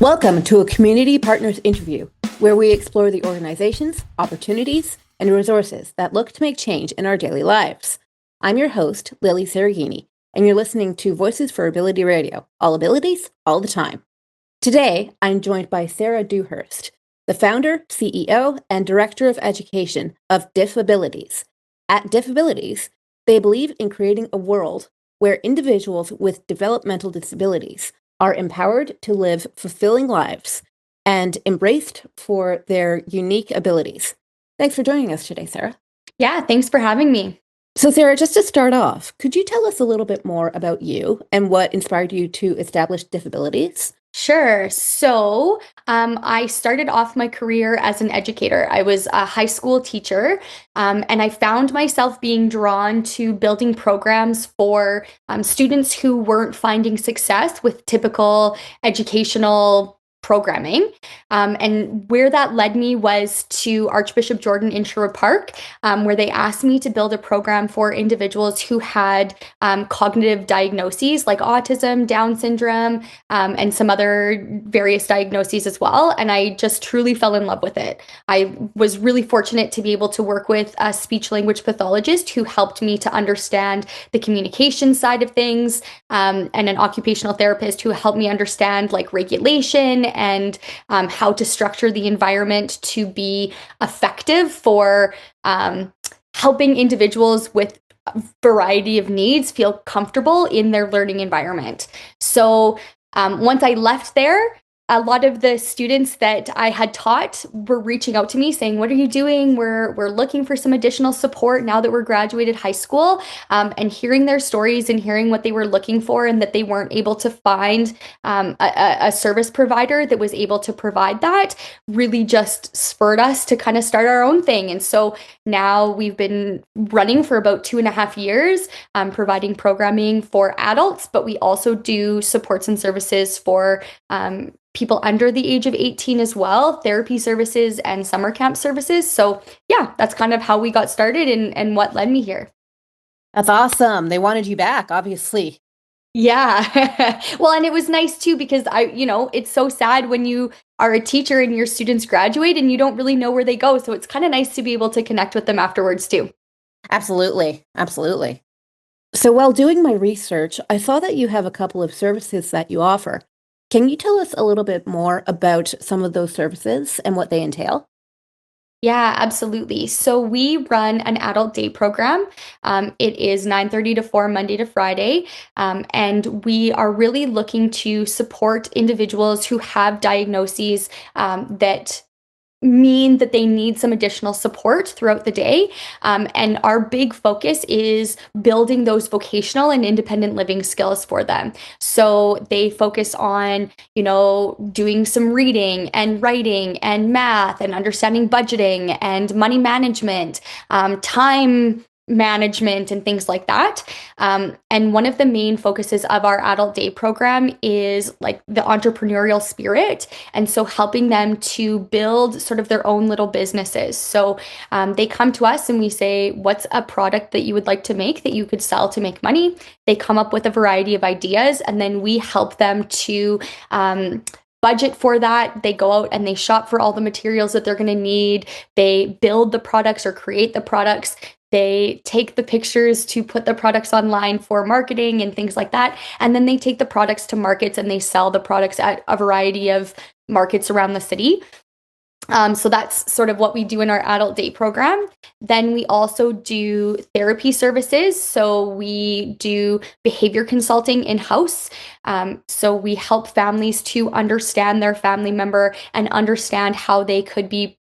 Welcome to a Community Partners interview, where we explore the organizations, opportunities, and resources that look to make change in our daily lives. I'm your host, Lilly Cereghini, and you're listening to Voices for Ability Radio, all abilities, all the time. Today, I'm joined by Sarah Dawhurst, the founder, CEO, and Director of Education of DiffAbilities. At DiffAbilities, they believe in creating a world where individuals with developmental disabilities are empowered to live fulfilling lives and embraced for their unique abilities. Thanks for joining us today, Sarah. Yeah, thanks for having me. So, Sarah, just to start off, could you tell us a little bit more about you and what inspired you to establish DiffAbilities? Sure. So, I started off my career as an educator. I was a high school teacher, and I found myself being drawn to building programs for students who weren't finding success with typical educational programming. And where that led me was to Archbishop Jordan in Sherwood Park, where they asked me to build a program for individuals who had cognitive diagnoses like autism, Down syndrome, and some other various diagnoses as well. And I just truly fell in love with it. I was really fortunate to be able to work with a speech language pathologist who helped me to understand the communication side of things, and an occupational therapist who helped me understand like regulation and how to structure the environment to be effective for helping individuals with a variety of needs feel comfortable in their learning environment. So once I left there, a lot of the students that I had taught were reaching out to me saying, "What are you doing? We're looking for some additional support now that we're graduated high school." And hearing their stories and hearing what they were looking for and that they weren't able to find a service provider that was able to provide that really just spurred us to kind of start our own thing. And so now we've been running for about 2.5 years, providing programming for adults, but we also do supports and services for people under the age of 18 as well, therapy services and summer camp services. So yeah, that's kind of how we got started and what led me here. That's awesome. They wanted you back, obviously. Yeah. Well, and it was nice too because it's so sad when you are a teacher and your students graduate and you don't really know where they go. So it's kind of nice to be able to connect with them afterwards too. Absolutely. Absolutely. So while doing my research, I saw that you have a couple of services that you offer. Can you tell us a little bit more about some of those services and what they entail? Yeah, absolutely. So we run an adult day program. It is 9:30 to 4 Monday to Friday. And we are really looking to support individuals who have diagnoses that mean that they need some additional support throughout the day. And our big focus is building those vocational and independent living skills for them. So they focus on, doing some reading and writing and math and understanding budgeting and money management, time management and things like that. And one of the main focuses of our adult day program is like the entrepreneurial spirit. And so helping them to build sort of their own little businesses. So they come to us and we say, "What's a product that you would like to make that you could sell to make money?" They come up with a variety of ideas and then we help them to budget for that. They go out and they shop for all the materials that they're going to need. They build the products or create the products. They take the pictures to put the products online for marketing and things like that. And then they take the products to markets and they sell the products at a variety of markets around the city. So that's sort of what we do in our adult day program. Then we also do therapy services. So we do behavior consulting in-house. So we help families to understand their family member and understand how they could be,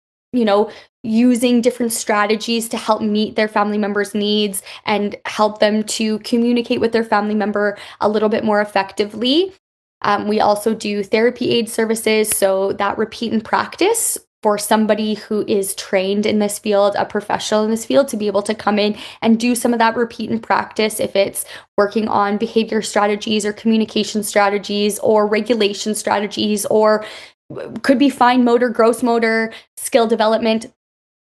using different strategies to help meet their family member's needs and help them to communicate with their family member a little bit more effectively. We also do therapy aid services. So that repeat and practice for somebody who is trained in this field, a professional in this field, to be able to come in and do some of that repeat and practice if it's working on behavior strategies or communication strategies or regulation strategies or could be fine motor, gross motor, skill development.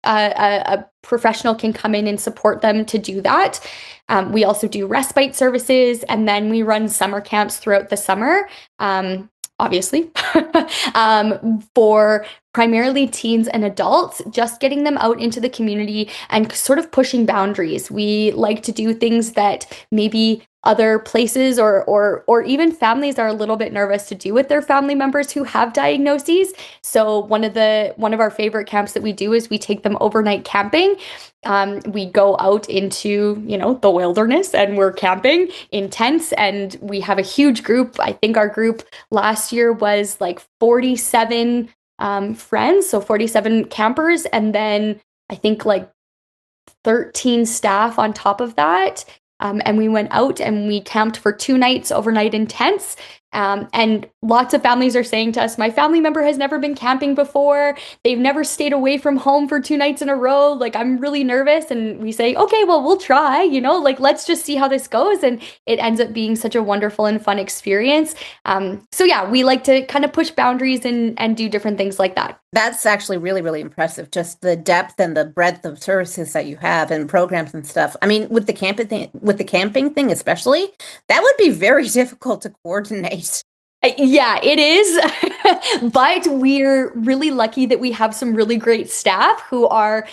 A professional can come in and support them to do that. We also do respite services, and then we run summer camps throughout the summer. obviously, for primarily teens and adults, just getting them out into the community and sort of pushing boundaries. We like to do things that maybe other places or even families are a little bit nervous to do with their family members who have diagnoses. So one of our favorite camps that we do is we take them overnight camping. We go out into, the wilderness and we're camping in tents, and we have a huge group. I think our group last year was like 47 friends, so 47 campers, and then I think like 13 staff on top of that. And we went out and we camped for 2 nights overnight in tents. And lots of families are saying to us, my family member has never been camping before. They've never stayed away from home for 2 nights in a row. Like, I'm really nervous. And we say, okay, well, we'll try, let's just see how this goes. And it ends up being such a wonderful and fun experience. So yeah, we like to kind of push boundaries and do different things like that. That's actually really, really impressive. Just the depth and the breadth of services that you have and programs and stuff. I mean, with the camping thing, especially, that would be very difficult to coordinate. Yeah, it is. But we're really lucky that we have some really great staff who are,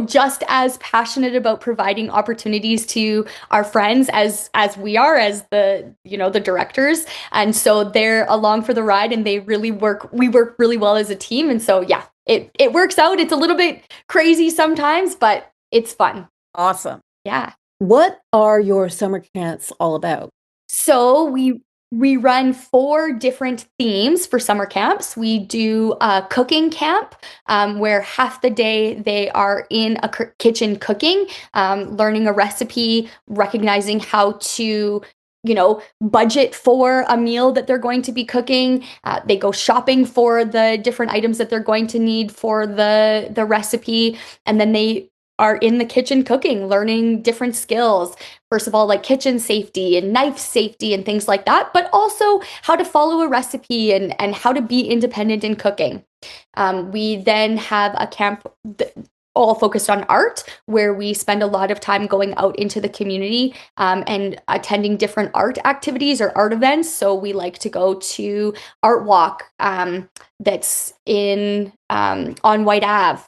just as passionate about providing opportunities to our friends as we are as the directors. And so they're along for the ride, and we work really well as a team. And so, yeah, it works out. It's a little bit crazy sometimes, but it's fun. Awesome. Yeah. What are your summer camps all about? So we run 4 different themes for summer camps. We do a cooking camp, where half the day they are in a kitchen cooking, learning a recipe, recognizing how to budget for a meal that they're going to be cooking. They go shopping for the different items that they're going to need for the recipe, and then they are in the kitchen cooking, learning different skills. First of all, like kitchen safety and knife safety and things like that, but also how to follow a recipe and how to be independent in cooking. We then have a camp all focused on art, where we spend a lot of time going out into the community and attending different art activities or art events. So we like to go to Art Walk that's on White Ave.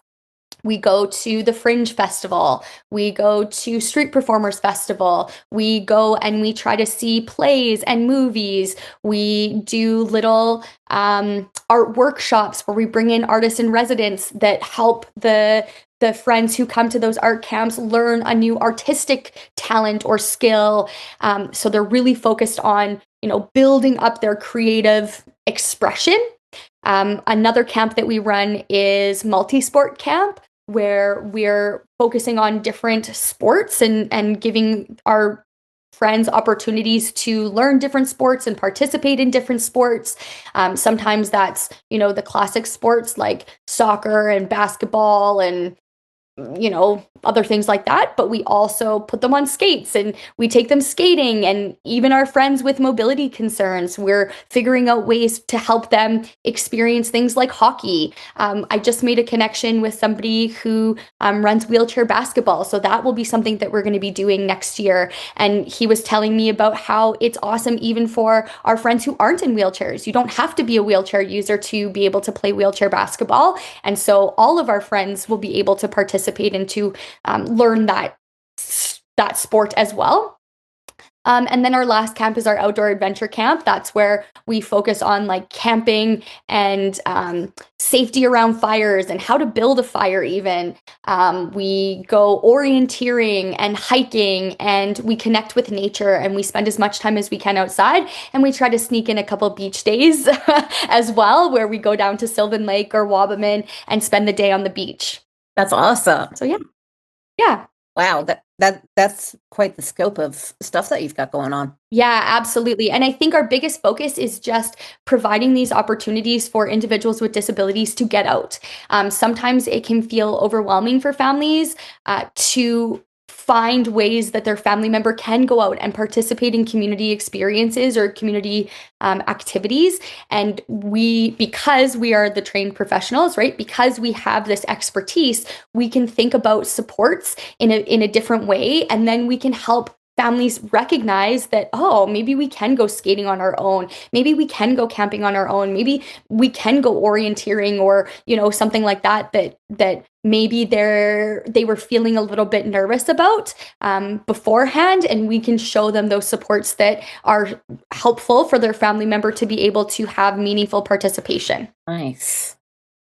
We go to the Fringe Festival. We go to Street Performers Festival. We go and we try to see plays and movies. We do little art workshops where we bring in artists in residence that help the friends who come to those art camps learn a new artistic talent or skill. So they're really focused on, building up their creative expression. Another camp that we run is multi-sport camp, where we're focusing on different sports and giving our friends opportunities to learn different sports and participate in different sports. Sometimes that's, the classic sports like soccer and basketball and other things like that, but we also put them on skates and we take them skating. And even our friends with mobility concerns, we're figuring out ways to help them experience things like hockey. I just made a connection with somebody who runs wheelchair basketball, so that will be something that we're going to be doing next year. And he was telling me about how it's awesome even for our friends who aren't in wheelchairs. You don't have to be a wheelchair user to be able to play wheelchair basketball. And so all of our friends will be able to participate and to learn that sport as well. And then our last camp is our outdoor adventure camp. That's where we focus on like camping and safety around fires and how to build a fire even. We go orienteering and hiking, and we connect with nature, and we spend as much time as we can outside, and we try to sneak in a couple beach days as well, where we go down to Sylvan Lake or Wabamun and spend the day on the beach. That's awesome. So yeah. Wow, that's quite the scope of stuff that you've got going on. Yeah, absolutely. And I think our biggest focus is just providing these opportunities for individuals with disabilities to get out. Sometimes it can feel overwhelming for families to find ways that their family member can go out and participate in community experiences or community activities. And because we are the trained professionals, right? Because we have this expertise, we can think about supports in a different way, and then we can help families recognize that, oh, maybe we can go skating on our own. Maybe we can go camping on our own. Maybe we can go orienteering or, something like that, that maybe they were feeling a little bit nervous about beforehand, and we can show them those supports that are helpful for their family member to be able to have meaningful participation. Nice.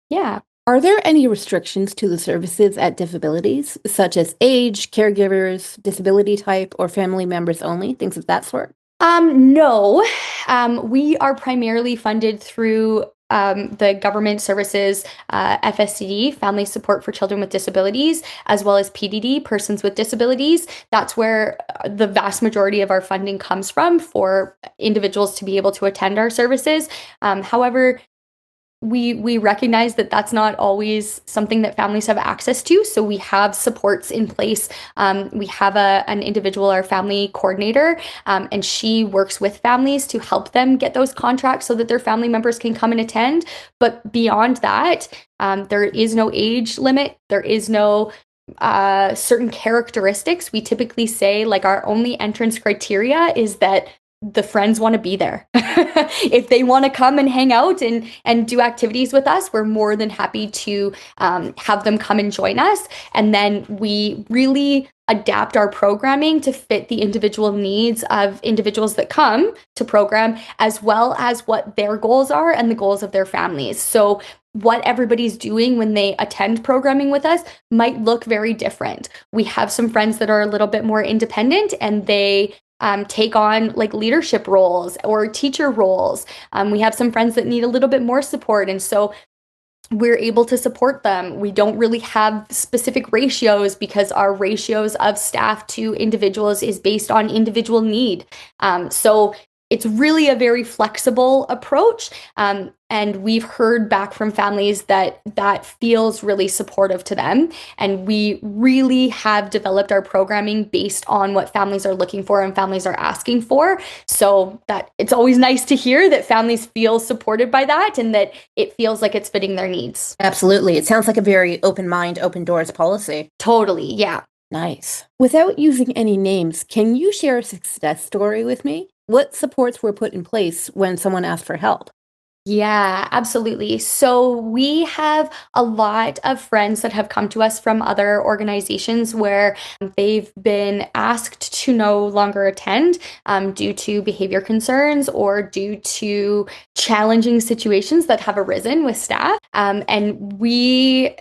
Yeah. Are there any restrictions to the services at DiffAbilities, such as age, caregivers, disability type, or family members only, things of that sort? No. We are primarily funded through the government services, FSCD, Family Support for Children with Disabilities, as well as PDD, Persons with Disabilities. That's where the vast majority of our funding comes from for individuals to be able to attend our services. However, we recognize that that's not always something that families have access to. So we have supports in place. We have an individual, our family coordinator, and she works with families to help them get those contracts so that their family members can come and attend. But beyond that, there is no age limit. There is no certain characteristics. We typically say, like, our only entrance criteria is that the friends want to be there. If they want to come and hang out and do activities with us, we're more than happy to have them come and join us. And then we really adapt our programming to fit the individual needs of individuals that come to program, as well as what their goals are and the goals of their families. So what everybody's doing when they attend programming with us might look very different. We have some friends that are a little bit more independent, and they take on like leadership roles or teacher roles. We have some friends that need a little bit more support, and so we're able to support them. We don't really have specific ratios because our ratios of staff to individuals is based on individual need. So it's really a very flexible approach. And we've heard back from families that feels really supportive to them. And we really have developed our programming based on what families are looking for and families are asking for. So that it's always nice to hear that families feel supported by that and that it feels like it's fitting their needs. Absolutely. It sounds like a very open mind, open doors policy. Totally. Yeah. Nice. Without using any names, can you share a success story with me? What supports were put in place when someone asked for help? Yeah, absolutely. So we have a lot of friends that have come to us from other organizations where they've been asked to no longer attend due to behavior concerns or due to challenging situations that have arisen with staff. And we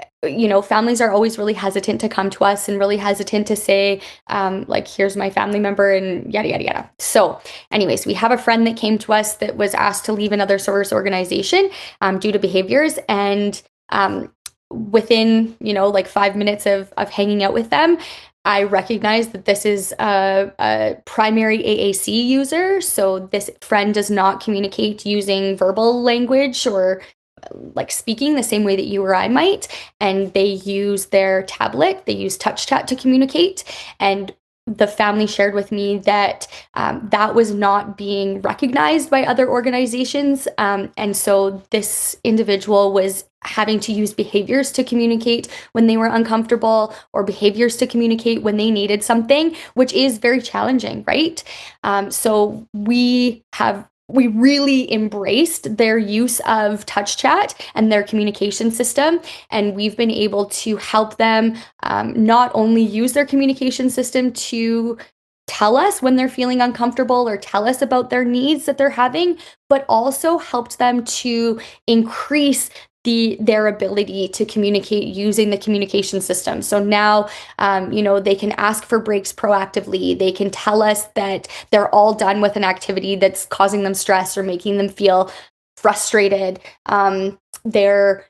families are always really hesitant to come to us and really hesitant to say, like, here's my family member and yada, yada, yada. So anyways, we have a friend that came to us that was asked to leave another service organization due to behaviors. And within, like 5 minutes of hanging out with them, I recognize that this is a primary AAC user. So this friend does not communicate using verbal language or like speaking the same way that you or I might. And they use their tablet, they use touch chat to communicate. And the family shared with me that that was not being recognized by other organizations. And so this individual was having to use behaviors to communicate when they were uncomfortable or behaviors to communicate when they needed something, which is very challenging, right? So we really embraced their use of touch chat and their communication system. And we've been able to help them not only use their communication system to tell us when they're feeling uncomfortable or tell us about their needs that they're having, but also helped them to increase their ability to communicate using the communication system. So now, they can ask for breaks proactively. They can tell us that they're all done with an activity that's causing them stress or making them feel frustrated. They're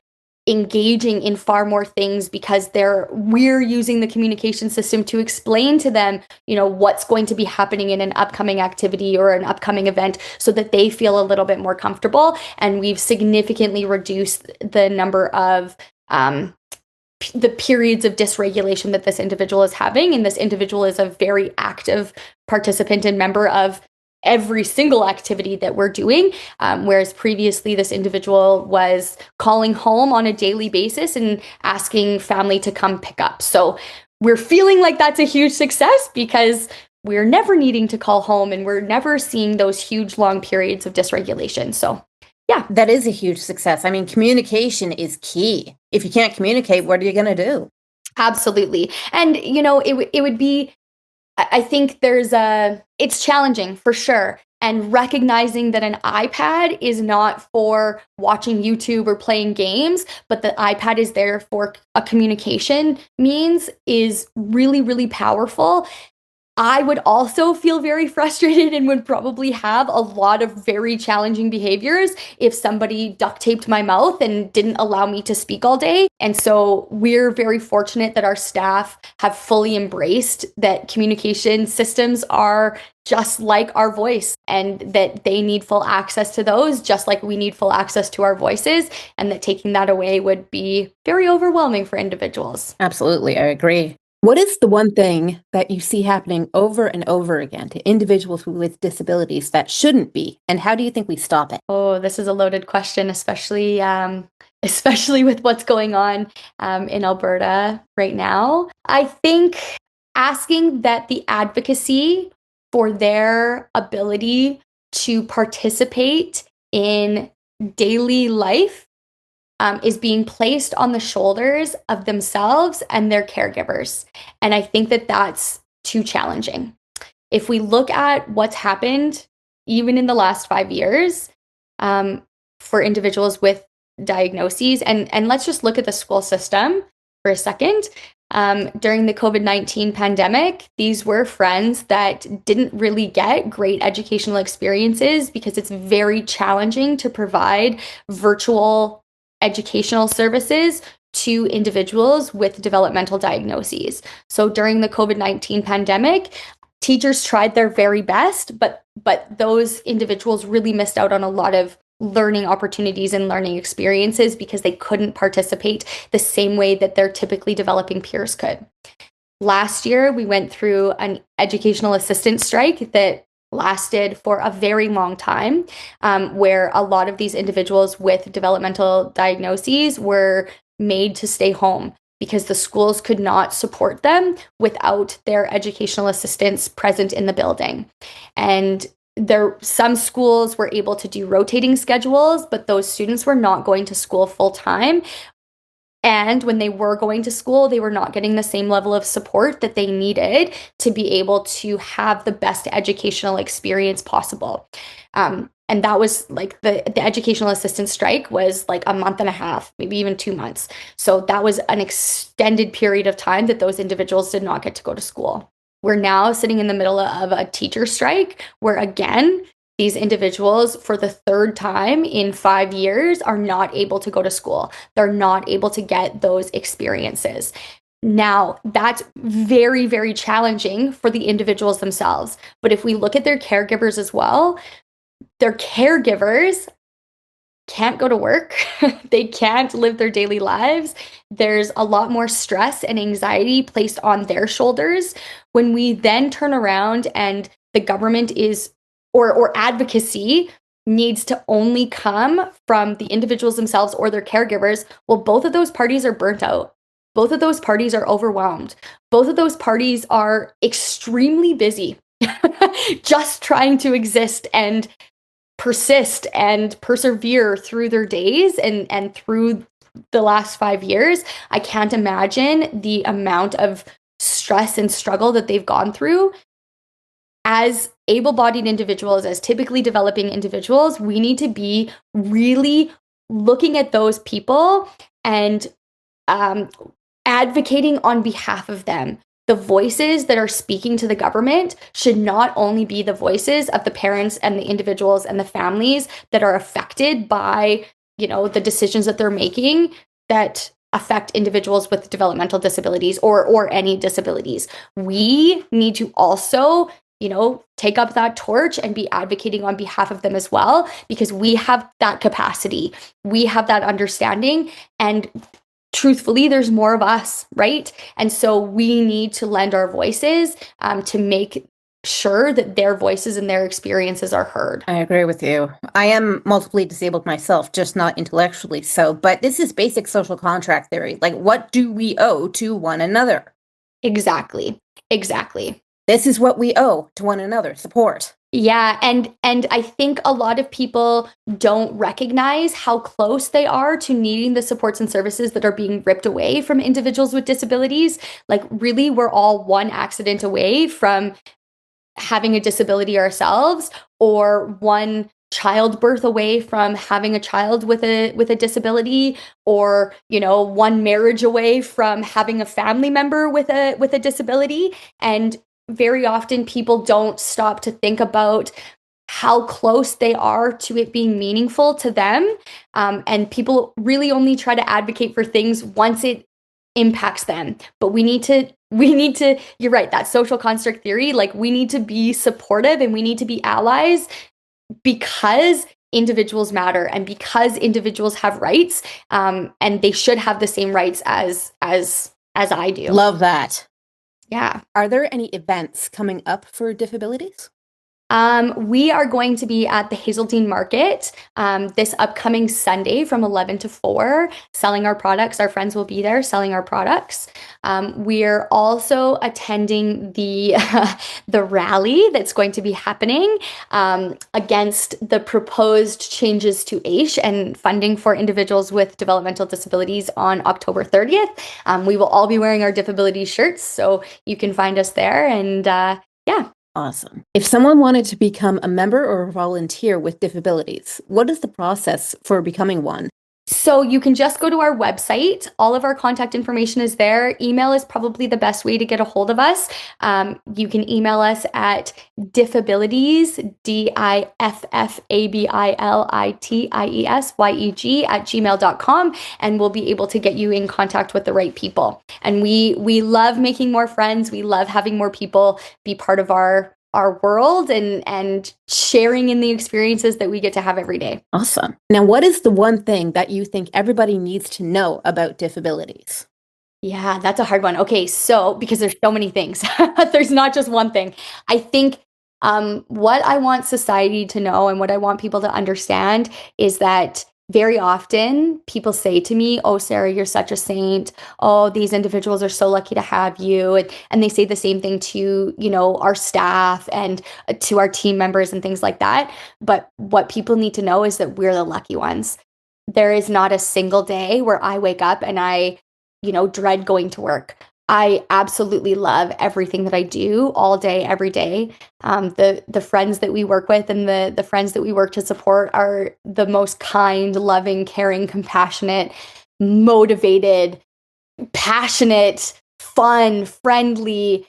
engaging in far more things because we're using the communication system to explain to them, what's going to be happening in an upcoming activity or an upcoming event so that they feel a little bit more comfortable. And we've significantly reduced the number of the periods of dysregulation that this individual is having. And this individual is a very active participant and member of every single activity that we're doing, whereas previously this individual was calling home on a daily basis and asking family to come pick up. So we're feeling like that's a huge success because we're never needing to call home and we're never seeing those huge long periods of dysregulation. So yeah. That is a huge success. I mean, communication is key. If you can't communicate, what are you going to do? Absolutely. And it would be, I think it's challenging for sure. And recognizing that an iPad is not for watching YouTube or playing games, but the iPad is there for a communication means is really, really powerful. I would also feel very frustrated and would probably have a lot of very challenging behaviors if somebody duct taped my mouth and didn't allow me to speak all day. And so we're very fortunate that our staff have fully embraced that communication systems are just like our voice and that they need full access to those, just like we need full access to our voices, and that taking that away would be very overwhelming for individuals. Absolutely. I agree. What is the one thing that you see happening over and over again to individuals with disabilities that shouldn't be? And how do you think we stop it? Oh, this is a loaded question, especially with what's going on in Alberta right now. I think asking that the advocacy for their ability to participate in daily life is being placed on the shoulders of themselves and their caregivers. And I think that that's too challenging. If we look at what's happened, even in the last 5 years, for individuals with diagnoses, and let's just look at the school system for a second. During the COVID-19 pandemic, these were friends that didn't really get great educational experiences because it's very challenging to provide virtual educational services to individuals with developmental diagnoses. So during the COVID-19 pandemic, teachers tried their very best, but those individuals really missed out on a lot of learning opportunities and learning experiences because they couldn't participate the same way that their typically developing peers could. Last year, we went through an educational assistant strike that lasted for a very long time, where a lot of these individuals with developmental diagnoses were made to stay home because the schools could not support them without their educational assistants present in the building. And some schools were able to do rotating schedules, but those students were not going to school full time. And when they were going to school, they were not getting the same level of support that they needed to be able to have the best educational experience possible. And that was like the educational assistant strike was like a month and a half, maybe even 2 months. So that was an extended period of time that those individuals did not get to go to school. We're now sitting in the middle of a teacher strike where, again, these individuals, for the third time in 5 years, are not able to go to school. They're not able to get those experiences. Now, that's very, very challenging for the individuals themselves. But if we look at their caregivers as well, their caregivers can't go to work. They can't live their daily lives. There's a lot more stress and anxiety placed on their shoulders. When we then turn around and the government is or advocacy needs to only come from the individuals themselves or their caregivers, well, both of those parties are burnt out. Both of those parties are overwhelmed. Both of those parties are extremely busy just trying to exist and persist and persevere through their days and through the last 5 years. I can't imagine the amount of stress and struggle that they've gone through. As able-bodied individuals, as typically developing individuals, we need to be really looking at those people and advocating on behalf of them. The voices that are speaking to the government should not only be the voices of the parents and the individuals and the families that are affected by, the decisions that they're making that affect individuals with developmental disabilities or any disabilities. We need to also take up that torch and be advocating on behalf of them as well, because we have that capacity. We have that understanding. And truthfully, there's more of us, right? And so we need to lend our voices to make sure that their voices and their experiences are heard. I agree with you. I am multiply disabled myself, just not intellectually so. But this is basic social contract theory. Like, what do we owe to one another? Exactly. This is what we owe to one another, support. Yeah, and I think a lot of people don't recognize how close they are to needing the supports and services that are being ripped away from individuals with disabilities. Like really, we're all one accident away from having a disability ourselves, or one childbirth away from having a child with a disability, or one marriage away from having a family member with a disability. And very often people don't stop to think about how close they are to it being meaningful to them. And people really only try to advocate for things once it impacts them. But we need to, you're right, that social construct theory, like we need to be supportive and we need to be allies, because individuals matter and because individuals have rights, and they should have the same rights as I do. Love that. Yeah. Are there any events coming up for DiffAbilities? We are going to be at the Hazeltine Market this upcoming Sunday from 11 to 4, selling our products. Our friends will be there selling our products. We're also attending the the rally that's going to be happening against the proposed changes to AISH and funding for individuals with developmental disabilities on October 30th. We will all be wearing our DiffAbilities shirts, so you can find us there. And yeah. Awesome. If someone wanted to become a member or a volunteer with DiffAbilities, what is the process for becoming one? So you can just go to our website. All of our contact information is there. Email is probably the best way to get a hold of us. You can email us at DiffAbilities, DiffAbilities YEG and we'll be able to get you in contact with the right people. And we love making more friends. We love having more people be part of our world and sharing in the experiences that we get to have every day. Awesome. Now, what is the one thing that you think everybody needs to know about DiffAbilities? Yeah, that's a hard one. Okay, so because there's so many things, there's not just one thing. I think what I want society to know and what I want people to understand is that very often people say to me, "Oh, Sarah, you're such a saint. Oh, these individuals are so lucky to have you." And they say the same thing to, our staff and to our team members and things like that. But what people need to know is that we're the lucky ones. There is not a single day where I wake up and I dread going to work. I absolutely love everything that I do all day, every day. The friends that we work with and the friends that we work to support are the most kind, loving, caring, compassionate, motivated, passionate, fun, friendly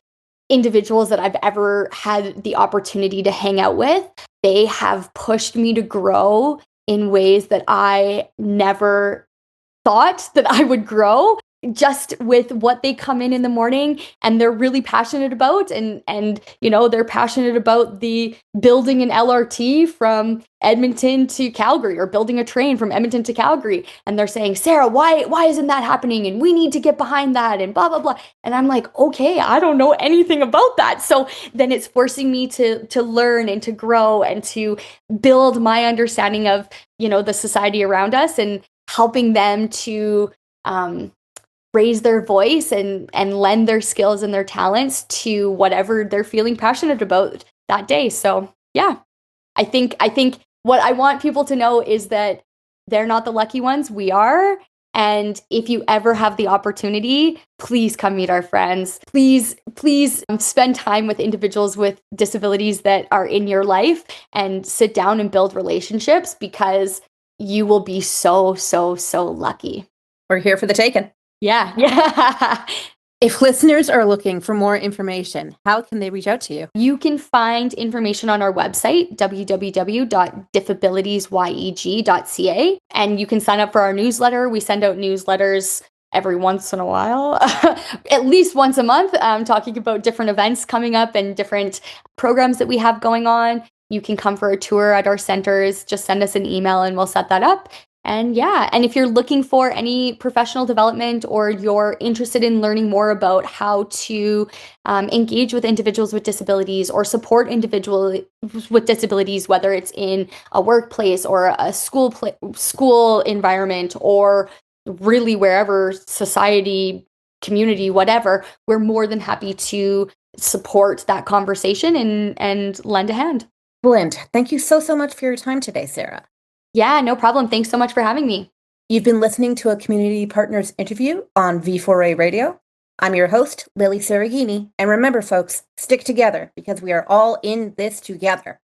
individuals that I've ever had the opportunity to hang out with. They have pushed me to grow in ways that I never thought that I would grow, just with what they come in the morning and they're really passionate about, and they're passionate about the building an LRT from Edmonton to Calgary, or building a train from Edmonton to Calgary, and they're saying, "Sarah, why isn't that happening, and we need to get behind that," and blah blah blah. And I'm like, okay, I don't know anything about that. So then it's forcing me to learn and to grow and to build my understanding of the society around us, and helping them to raise their voice and lend their skills and their talents to whatever they're feeling passionate about that day. So yeah, I think what I want people to know is that they're not the lucky ones. We are. And if you ever have the opportunity, please come meet our friends. Please spend time with individuals with disabilities that are in your life and sit down and build relationships, because you will be so, so, so lucky. We're here for the taking. Yeah. Yeah. If listeners are looking for more information, how can they reach out to you? You can find information on our website, www.DiffAbilitiesYEG.ca, and you can sign up for our newsletter. We send out newsletters every once in a while, at least once a month, talking about different events coming up and different programs that we have going on. You can come for a tour at our centers. Just send us an email and we'll set that up. And yeah, and if you're looking for any professional development, or you're interested in learning more about how to engage with individuals with disabilities or support individuals with disabilities, whether it's in a workplace or a school environment, or really wherever, society, community, whatever, we're more than happy to support that conversation and lend a hand. Brilliant. Thank you so much for your time today, Sarah. Yeah, no problem. Thanks so much for having me. You've been listening to a Community Partners interview on V4A Radio. I'm your host, Lilly Cereghini. And remember, folks, stick together because we are all in this together.